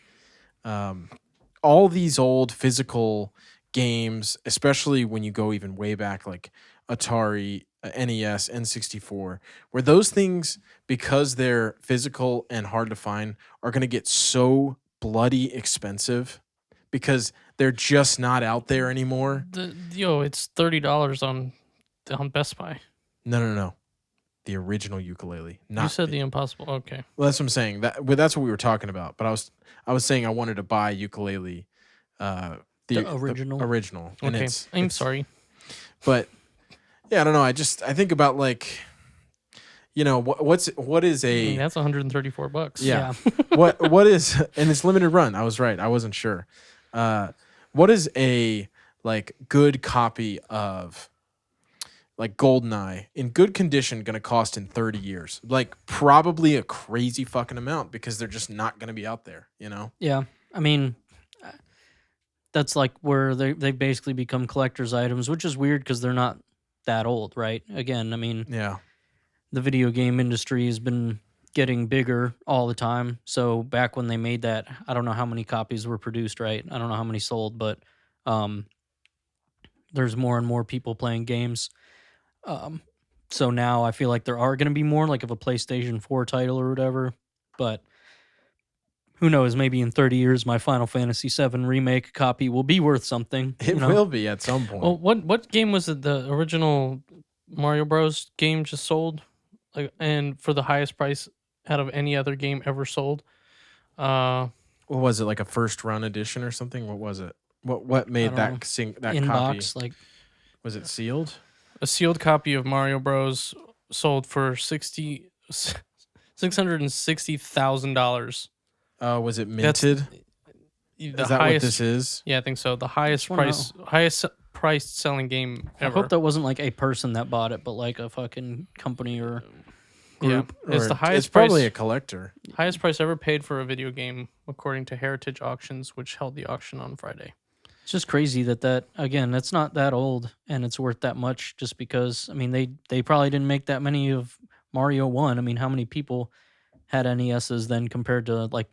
all these old physical games, especially when you go even way back, like Atari, NES, N64, where those things, because they're physical and hard to find, are going to get so bloody expensive because they're just not out there anymore. It's $30 on Best Buy. No. The original ukulele. Not You said the Impossible. Okay. Well, that's what I'm saying. That's what we were talking about. But I was saying I wanted to buy ukulele, the original. original. And Okay. I'm it's sorry. But yeah, I don't know. I think about, like, what is a That's $134. yeah. what is, and it's limited run. I was right. I wasn't sure. What is a, like, good copy of, like, GoldenEye in good condition going to cost in 30 years? Like, probably a crazy fucking amount because they're just not going to be out there, Yeah, I mean, that's like where they basically become collector's items, which is weird because they're not that old, right? Again, I mean, Yeah. the video game industry has been getting bigger all the time. So back when they made that, I don't know how many copies were produced, right? I don't know how many sold, but there's more and more people playing games. So now I feel like there are going to be more, like, of a PlayStation 4 title or whatever. But who knows? Maybe in 30 years, my Final Fantasy VII Remake copy will be worth something. It will be at some point. Well, what game was it? The original Mario Bros. Game just sold, like, and for the highest price out of any other game ever sold. What was it, like a first run edition or something? What was it? What made that that copy? Inbox, like, Was it sealed? A sealed copy of Mario Bros. Sold for $660,000. Was it minted? Is that what this is? Yeah, I think so. The highest priced selling game ever. I hope that wasn't like a person that bought it, but like a fucking company or group. Yeah, it's the highest. It's probably a collector. Highest price ever paid for a video game, according to Heritage Auctions, which held the auction on Friday. It's just crazy that again, that's not that old and it's worth that much just because, I mean, they probably didn't make that many of Mario 1. I mean, how many people had NESs then compared to like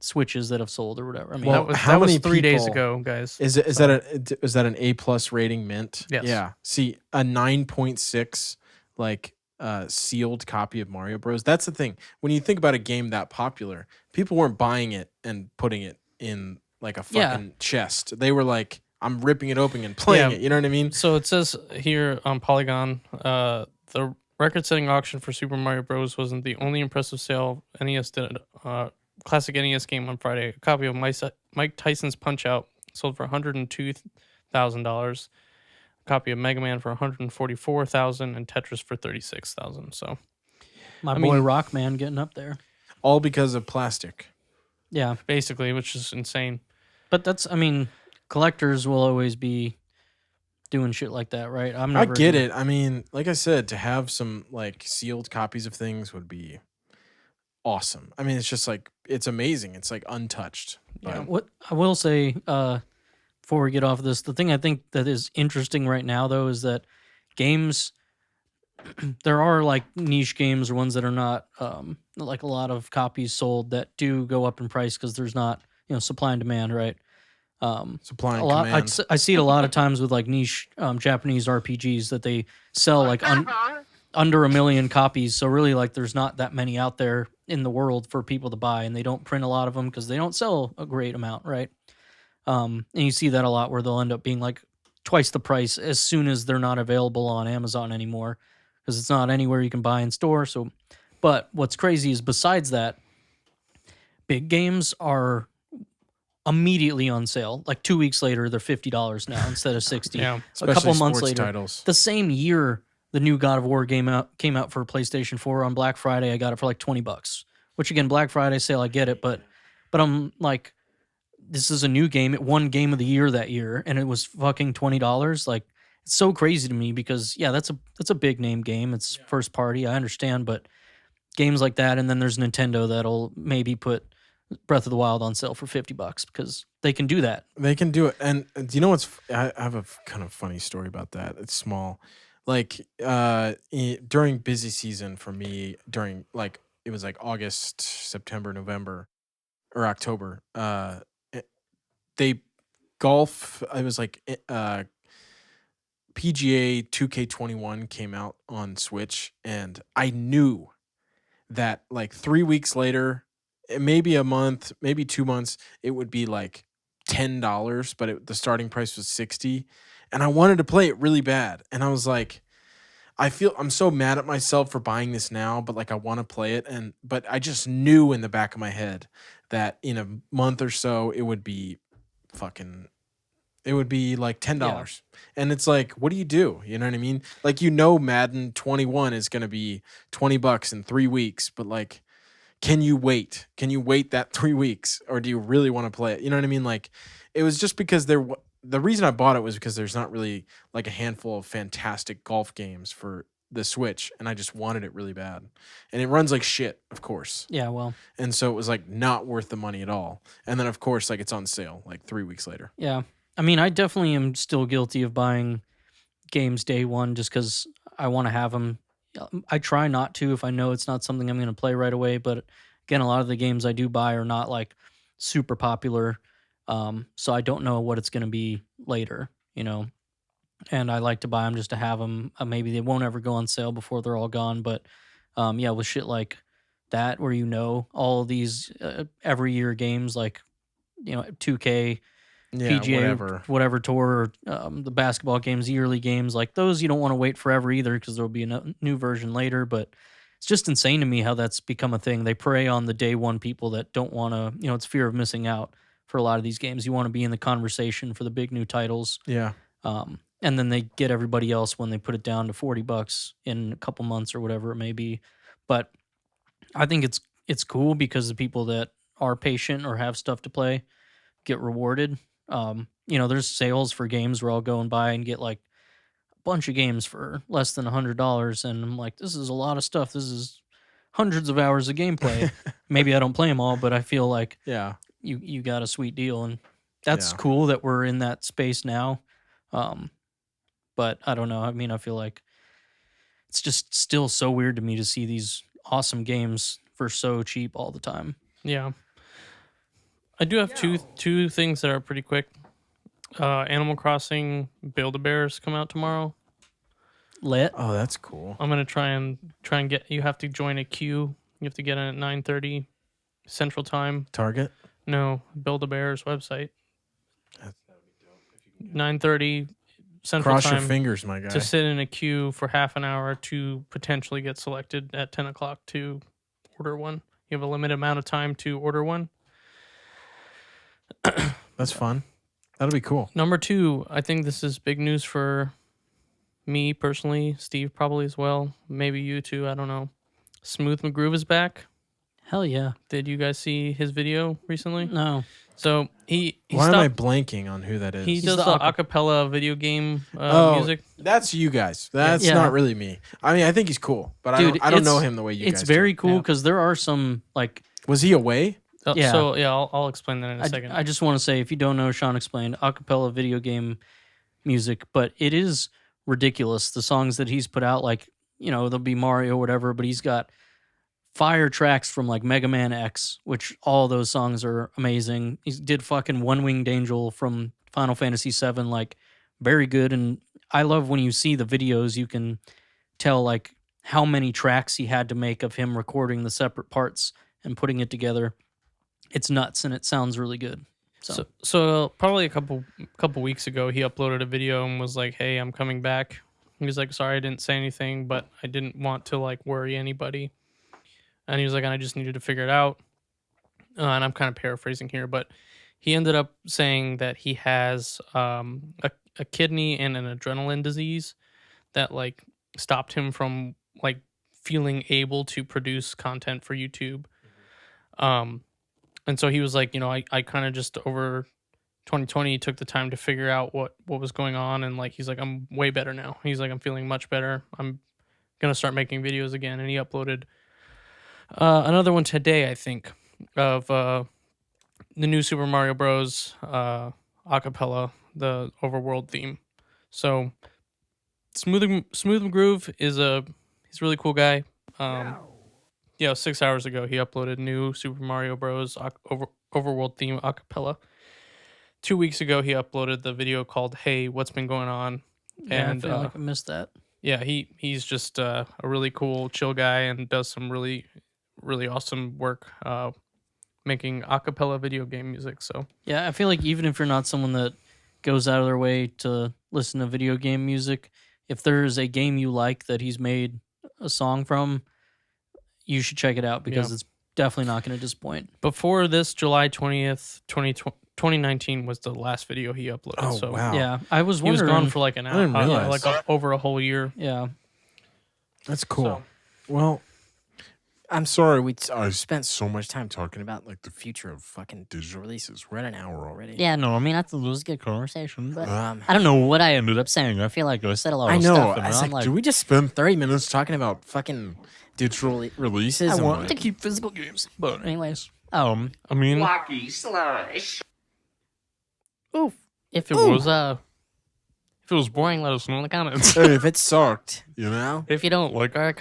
Switches that have sold or whatever? I mean, Well, that was 3 days ago, guys. Is that an A+ rating mint? Yes. Yeah. See, a 9.6 like sealed copy of Mario Bros. That's the thing. When you think about a game that popular, people weren't buying it and putting it in like a fucking chest. They were like, I'm ripping it open and playing it. You know what I mean? So it says here on Polygon, the record-setting auction for Super Mario Bros. Wasn't the only impressive sale NES did. Classic NES game on Friday. A copy of Mike Tyson's Punch-Out sold for $102,000. A copy of Mega Man for $144,000 and Tetris for $36,000. So, my boy Rockman getting up there. All because of plastic. Yeah, basically, which is insane. But that's, I mean, collectors will always be doing shit like that, right? I get it. I mean, like I said, to have some like sealed copies of things would be awesome. I mean, it's just like, it's amazing. It's like untouched. Yeah. What I will say, before we get off this, the thing I think that is interesting right now, though, is that games, there are like niche games or ones that are not like a lot of copies sold that do go up in price because there's not, supply and demand, right? Supply and a lot. command. I see it a lot of times with like niche Japanese RPGs that they sell like under 1 million copies. So really, like, there's not that many out there in the world for people to buy, and they don't print a lot of them because they don't sell a great amount, right? And you see that a lot where they'll end up being like twice the price as soon as they're not available on Amazon anymore because it's not anywhere you can buy in store. So, but what's crazy is besides that, big games are immediately on sale. Like 2 weeks later, they're $50 now instead of $60. Yeah, a couple especially months sports later, titles. the same year the new God of War game came out for PlayStation 4 on Black Friday. I got it for like $20, which again, Black Friday sale, I get it, but I'm like, this is a new game. It won Game of the Year that year, and it was fucking $20. Like, it's so crazy to me because that's a big name game. It's first party, I understand, but games like that, and then there's Nintendo that'll maybe put Breath of the Wild on sale for $50 because they can do that. They can do it. And do you know what's? I have a kind of funny story about that. It's small. Like during busy season for me, during like it was like August, September, November, or October. They golf. It was like PGA 2K21 came out on Switch, and I knew that like 3 weeks later, maybe a month, maybe 2 months, it would be like $10, but the starting price was $60, and I wanted to play it really bad. And I was like, I'm so mad at myself for buying this now, but like I want to play it, but I just knew in the back of my head that in a month or so it would be like $10. Yeah. And it's like, what do? You know what I mean? Like, Madden 21 is going to be $20 in 3 weeks, but like, can you wait? Can you wait that 3 weeks, or do you really want to play it? You know what I mean? Like, it was just because the reason I bought it was because there's not really like a handful of fantastic golf games for the Switch, and I just wanted it really bad. And it runs like shit, of course. Yeah, well. And so it was like not worth the money at all. And then of course, like, it's on sale like 3 weeks later. Yeah. I mean, I definitely am still guilty of buying games day one just because I want to have them. I try not to if I know it's not something I'm going to play right away. But again, a lot of the games I do buy are not like super popular. So I don't know what it's going to be later, and I like to buy them just to have them. Maybe they won't ever go on sale before they're all gone. But with shit like that, where all of these every year games like 2K, PGA, whatever tour, the basketball games, yearly games like those, you don't want to wait forever either because there'll be a new version later. But it's just insane to me how that's become a thing. They prey on the day one people that don't want to, it's fear of missing out for a lot of these games. You want to be in the conversation for the big new titles. Yeah. And then they get everybody else when they put it down to $40 in a couple months or whatever it may be. But I think it's cool because the people that are patient or have stuff to play get rewarded. There's sales for games where I'll go and buy and get like a bunch of games for less than $100, and I'm like, this is a lot of stuff. This is hundreds of hours of gameplay. Maybe I don't play them all, but I feel like you got a sweet deal, and that's cool that we're in that space now. But I don't know. I mean, I feel like it's just still so weird to me to see these awesome games for so cheap all the time. Yeah. I do have two things that are pretty quick. Animal Crossing Build-A-Bears come out tomorrow. Lit. Oh, that's cool. I'm gonna try and get. You have to join a queue. You have to get in at 9:30 Central Time. Target? No, Build-A-Bears website. 9:30 Central Cross Time. your fingers, my guy. To sit in a queue for half an hour to potentially get selected at 10 o'clock to order one. You have a limited amount of time to order one. That's fun. That'll be cool. Number 2, I think this is big news for me personally, Steve probably as well, maybe you too, I don't know. Smooth McGroove is back. Hell yeah. Did you guys see his video recently? No. So he Why am I blanking on who that is? He does the acapella video game music. That's you guys. That's not really me. I mean, I think he's cool, but I don't know him the way you guys do. It's very cool because there are some, like... Was he away? Yeah. So, I'll explain that in a second. I just want to say, if you don't know, Sean explained acapella video game music, but it is ridiculous. The songs that he's put out, like, there'll be Mario or whatever, but he's got fire tracks from like Mega Man X, which all those songs are amazing. He did fucking One Winged Angel from Final Fantasy VII, like very good. And I love when you see the videos, you can tell like how many tracks he had to make of him recording the separate parts and putting it together. It's nuts and it sounds really good. So probably a couple weeks ago, he uploaded a video and was like, "Hey, I'm coming back." He was like, "Sorry, I didn't say anything, but I didn't want to like worry anybody." And he was like, "And I just needed to figure it out." And I'm kind of paraphrasing here, but he ended up saying that he has a kidney and an adrenaline disease that like stopped him from like feeling able to produce content for YouTube. And so he was like, I kind of just over 2020 took the time to figure out what was going on, and like he's like, I'm way better now. He's like, I'm feeling much better. I'm gonna start making videos again. And he uploaded another one today, I think, of the new Super Mario Bros. Acapella, the overworld theme. So Smooth McGroove he's a really cool guy. 6 hours ago he uploaded new Super Mario Bros. Overworld theme acapella. 2 weeks ago he uploaded the video called "Hey, What's Been Going On?" Yeah, I feel like I missed that. Yeah, he's just a really cool, chill guy and does some really, really awesome work making acapella video game music. So yeah, I feel like even if you're not someone that goes out of their way to listen to video game music, if there's a game you like that he's made a song from, you should check it out because it's definitely not going to disappoint. Before this, July 20th, 2019 was the last video he uploaded. Oh, so wow. Yeah, I was he was wondering. gone for like an I didn't hour, realize. over a whole year. Yeah. That's cool. So- Well, I'm sorry we spent so much time talking about like the future of fucking digital releases. We're at an hour already. Yeah, no, I mean, that's a good conversation, but Um, I don't know what I ended up saying. I feel like I said a lot I of know. stuff. And I was I'm like, do we just spend 30 minutes talking about fucking digital releases? I and, want like, to keep physical games. But anyways, I mean, oof. If it was boring, let us know in the comments. Hey, if it sucked, you know? If you don't like our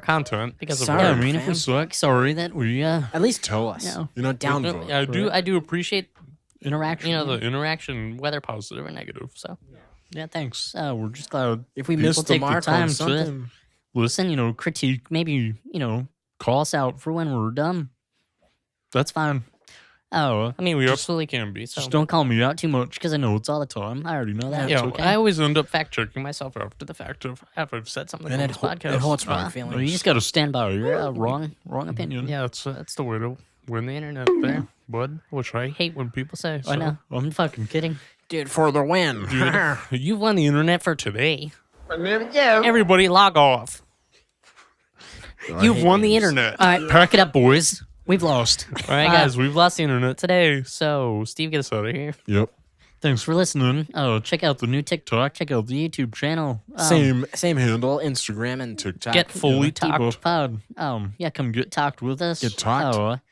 content because Sorry, of I mean, if fam. it sucks, sorry that we At least tell us. Yeah. You know, downvote. Yeah, I do appreciate interaction. The interaction, whether positive or negative. So yeah, thanks. We're just glad If we people missed the take mark time on to something. listen. Critique, maybe call us out for when we're done. That's fine. Oh, I mean, we absolutely can be. So. just don't call me out too much because I know it's all the time. I already know that. Yeah, It's okay. I always end up fact checking myself after the fact of after I've said something And on it, this ho- podcast. it hurts my Well, feelings. you just got to stand by your wrong opinion. Yeah, that's the way to win the internet there, bud. Which I hate when people say. I know. I'm fucking kidding. Dude, for the win. Dude, you've won the internet for today. Everybody log off. You've won the internet. All right, pack it up, boys. We've lost. All right, guys, we've lost the internet today. So, Steve, get us out of here. Yep. Thanks for listening. Oh, check out the new TikTok. Check out the YouTube channel. Same handle, Instagram and TikTok. Get fully Debuff talked. Pod. Yeah, come get talked with us. Get talked.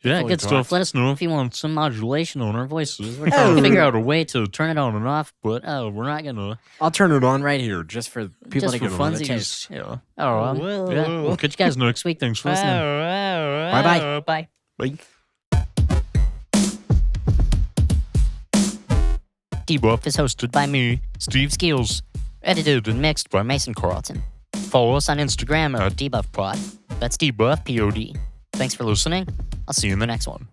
Yeah, fully good stuff. talked. Let us know if you want some modulation on our voices. We're trying to figure out a way to turn it on and off, but we're not gonna. I'll turn it on right here just for people Just to for get a taste. funsies. Yeah. Yeah. We'll catch you guys next week. Thanks for listening. Bye-bye. Bye. Bye. Debuff is hosted by me, Steve Skills. Edited and mixed by Mason Carlton. Follow us on Instagram at DebuffPod. That's Debuff, P-O-D. Thanks for listening. I'll see you in the next one.